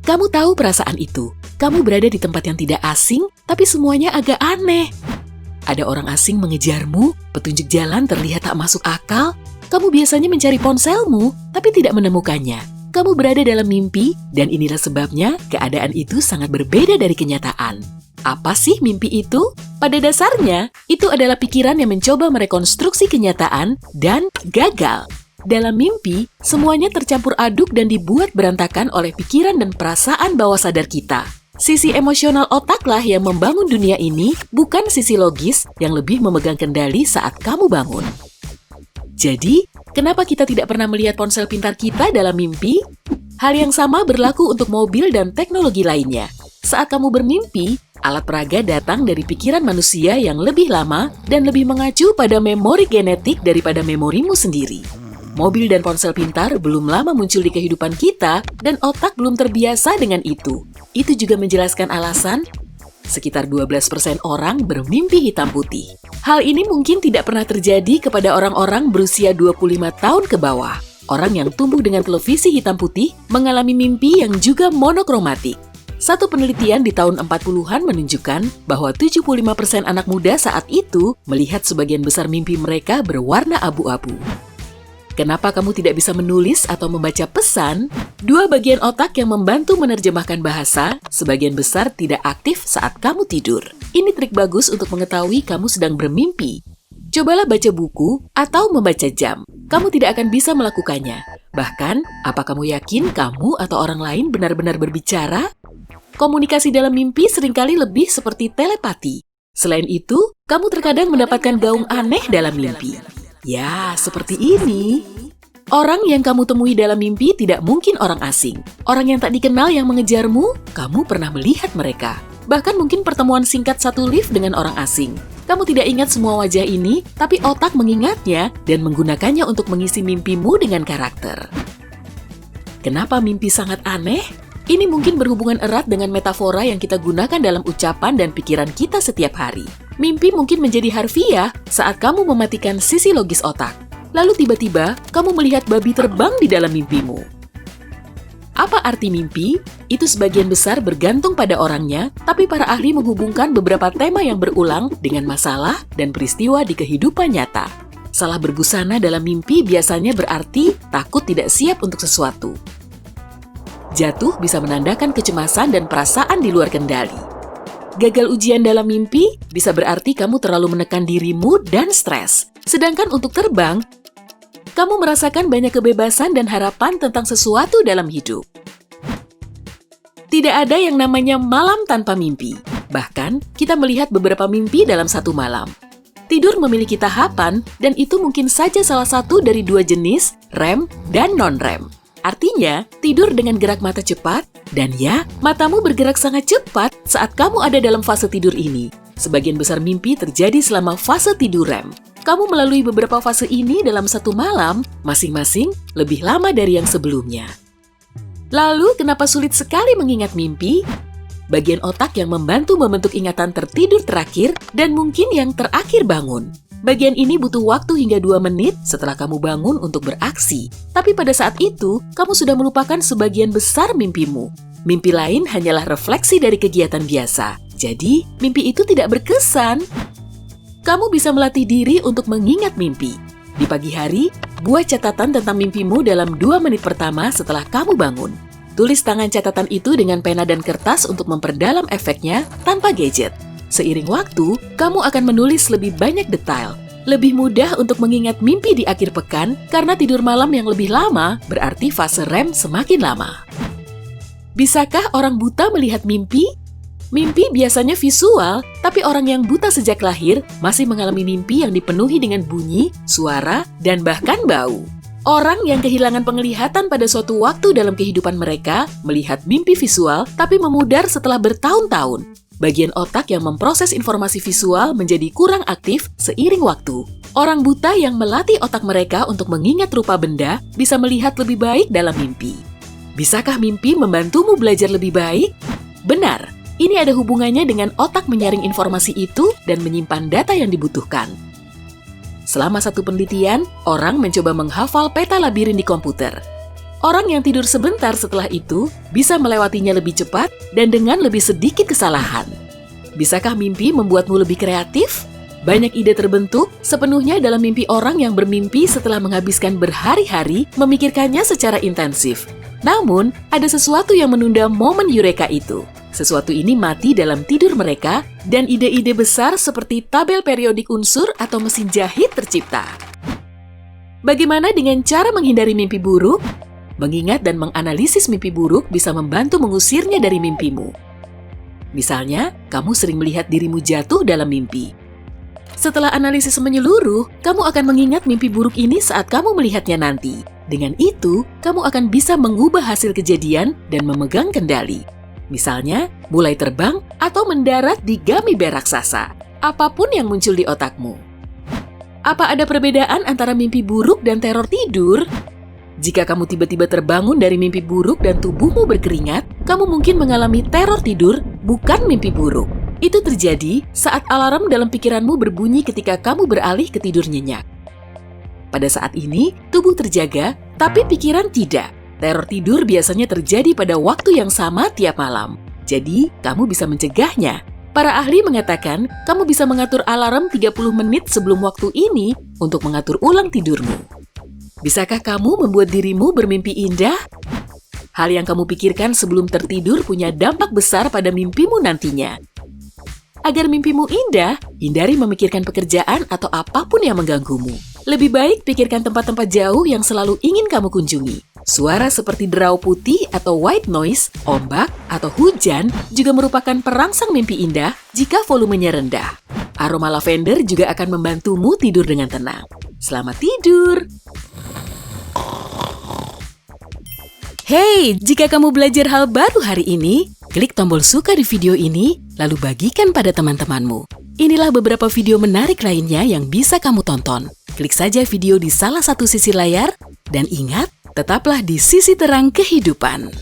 Kamu tahu perasaan itu. Kamu berada di tempat yang tidak asing, tapi semuanya agak aneh. Ada orang asing mengejarmu, petunjuk jalan terlihat tak masuk akal. Kamu biasanya mencari ponselmu, tapi tidak menemukannya. Kamu berada dalam mimpi, dan inilah sebabnya keadaan itu sangat berbeda dari kenyataan. Apa sih mimpi itu? Pada dasarnya, itu adalah pikiran yang mencoba merekonstruksi kenyataan dan gagal. Dalam mimpi, semuanya tercampur aduk dan dibuat berantakan oleh pikiran dan perasaan bawah sadar kita. Sisi emosional otaklah yang membangun dunia ini, bukan sisi logis yang lebih memegang kendali saat kamu bangun. Jadi, kenapa kita tidak pernah melihat ponsel pintar kita dalam mimpi? Hal yang sama berlaku untuk mobil dan teknologi lainnya. Saat kamu bermimpi, alat peraga datang dari pikiran manusia yang lebih lama dan lebih mengacu pada memori genetik daripada memorimu sendiri. Mobil dan ponsel pintar belum lama muncul di kehidupan kita dan otak belum terbiasa dengan itu. Itu juga menjelaskan alasan sekitar 12% orang bermimpi hitam putih. Hal ini mungkin tidak pernah terjadi kepada orang-orang berusia 25 tahun ke bawah. Orang yang tumbuh dengan televisi hitam putih mengalami mimpi yang juga monokromatik. Satu penelitian di tahun 40-an menunjukkan bahwa 75% anak muda saat itu melihat sebagian besar mimpi mereka berwarna abu-abu. Kenapa kamu tidak bisa menulis atau membaca pesan? Dua bagian otak yang membantu menerjemahkan bahasa, sebagian besar tidak aktif saat kamu tidur. Ini trik bagus untuk mengetahui kamu sedang bermimpi. Cobalah baca buku atau membaca jam. Kamu tidak akan bisa melakukannya. Bahkan, apa kamu yakin kamu atau orang lain benar-benar berbicara? Komunikasi dalam mimpi seringkali lebih seperti telepati. Selain itu, kamu terkadang mendapatkan gaung aneh dalam mimpi. Ya, seperti ini. Orang yang kamu temui dalam mimpi tidak mungkin orang asing. Orang yang tak dikenal yang mengejarmu, kamu pernah melihat mereka. Bahkan mungkin pertemuan singkat satu lift dengan orang asing. Kamu tidak ingat semua wajah ini, tapi otak mengingatnya dan menggunakannya untuk mengisi mimpimu dengan karakter. Kenapa mimpi sangat aneh? Ini mungkin berhubungan erat dengan metafora yang kita gunakan dalam ucapan dan pikiran kita setiap hari. Mimpi mungkin menjadi harfiah saat kamu mematikan sisi logis otak. Lalu tiba-tiba, kamu melihat babi terbang di dalam mimpimu. Apa arti mimpi? Itu sebagian besar bergantung pada orangnya, tapi para ahli menghubungkan beberapa tema yang berulang dengan masalah dan peristiwa di kehidupan nyata. Salah berbusana dalam mimpi biasanya berarti takut tidak siap untuk sesuatu. Jatuh bisa menandakan kecemasan dan perasaan di luar kendali. Gagal ujian dalam mimpi bisa berarti kamu terlalu menekan dirimu dan stres. Sedangkan untuk terbang, kamu merasakan banyak kebebasan dan harapan tentang sesuatu dalam hidup. Tidak ada yang namanya malam tanpa mimpi. Bahkan, kita melihat beberapa mimpi dalam satu malam. Tidur memiliki tahapan, dan itu mungkin saja salah satu dari dua jenis, REM dan non-REM. Artinya, tidur dengan gerak mata cepat, dan ya, matamu bergerak sangat cepat saat kamu ada dalam fase tidur ini. Sebagian besar mimpi terjadi selama fase tidur REM. Kamu melalui beberapa fase ini dalam satu malam, masing-masing lebih lama dari yang sebelumnya. Lalu, kenapa sulit sekali mengingat mimpi? Bagian otak yang membantu membentuk ingatan tertidur terakhir dan mungkin yang terakhir bangun. Bagian ini butuh waktu hingga 2 menit setelah kamu bangun untuk beraksi. Tapi pada saat itu, kamu sudah melupakan sebagian besar mimpimu. Mimpi lain hanyalah refleksi dari kegiatan biasa. Jadi, mimpi itu tidak berkesan. Kamu bisa melatih diri untuk mengingat mimpi. Di pagi hari, buat catatan tentang mimpimu dalam 2 menit pertama setelah kamu bangun. Tulis tangan catatan itu dengan pena dan kertas untuk memperdalam efeknya tanpa gadget. Seiring waktu, kamu akan menulis lebih banyak detail. Lebih mudah untuk mengingat mimpi di akhir pekan karena tidur malam yang lebih lama berarti fase REM semakin lama. Bisakah orang buta melihat mimpi? Mimpi biasanya visual, tapi orang yang buta sejak lahir masih mengalami mimpi yang dipenuhi dengan bunyi, suara, dan bahkan bau. Orang yang kehilangan penglihatan pada suatu waktu dalam kehidupan mereka melihat mimpi visual tapi memudar setelah bertahun-tahun. Bagian otak yang memproses informasi visual menjadi kurang aktif seiring waktu. Orang buta yang melatih otak mereka untuk mengingat rupa benda bisa melihat lebih baik dalam mimpi. Bisakah mimpi membantumu belajar lebih baik? Benar, ini ada hubungannya dengan otak menyaring informasi itu dan menyimpan data yang dibutuhkan. Selama satu penelitian, orang mencoba menghafal peta labirin di komputer. Orang yang tidur sebentar setelah itu bisa melewatinya lebih cepat dan dengan lebih sedikit kesalahan. Bisakah mimpi membuatmu lebih kreatif? Banyak ide terbentuk sepenuhnya dalam mimpi orang yang bermimpi setelah menghabiskan berhari-hari memikirkannya secara intensif. Namun, ada sesuatu yang menunda momen eureka itu. Sesuatu ini mati dalam tidur mereka dan ide-ide besar seperti tabel periodik unsur atau mesin jahit tercipta. Bagaimana dengan cara menghindari mimpi buruk? Mengingat dan menganalisis mimpi buruk bisa membantu mengusirnya dari mimpimu. Misalnya, kamu sering melihat dirimu jatuh dalam mimpi. Setelah analisis menyeluruh, kamu akan mengingat mimpi buruk ini saat kamu melihatnya nanti. Dengan itu, kamu akan bisa mengubah hasil kejadian dan memegang kendali. Misalnya, mulai terbang atau mendarat di gummy bear raksasa. Apapun yang muncul di otakmu. Apa ada perbedaan antara mimpi buruk dan teror tidur? Jika kamu tiba-tiba terbangun dari mimpi buruk dan tubuhmu berkeringat, kamu mungkin mengalami teror tidur, bukan mimpi buruk. Itu terjadi saat alarm dalam pikiranmu berbunyi ketika kamu beralih ke tidur nyenyak. Pada saat ini, tubuh terjaga, tapi pikiran tidak. Teror tidur biasanya terjadi pada waktu yang sama tiap malam. Jadi, kamu bisa mencegahnya. Para ahli mengatakan, kamu bisa mengatur alarm 30 menit sebelum waktu ini untuk mengatur ulang tidurmu. Bisakah kamu membuat dirimu bermimpi indah? Hal yang kamu pikirkan sebelum tertidur punya dampak besar pada mimpimu nantinya. Agar mimpimu indah, hindari memikirkan pekerjaan atau apapun yang mengganggumu. Lebih baik pikirkan tempat-tempat jauh yang selalu ingin kamu kunjungi. Suara seperti derau putih atau white noise, ombak, atau hujan juga merupakan perangsang mimpi indah jika volumenya rendah. Aroma lavender juga akan membantumu tidur dengan tenang. Selamat tidur! Hey, jika kamu belajar hal baru hari ini, klik tombol suka di video ini, lalu bagikan pada teman-temanmu. Inilah beberapa video menarik lainnya yang bisa kamu tonton. Klik saja video di salah satu sisi layar, dan ingat, tetaplah di sisi terang kehidupan.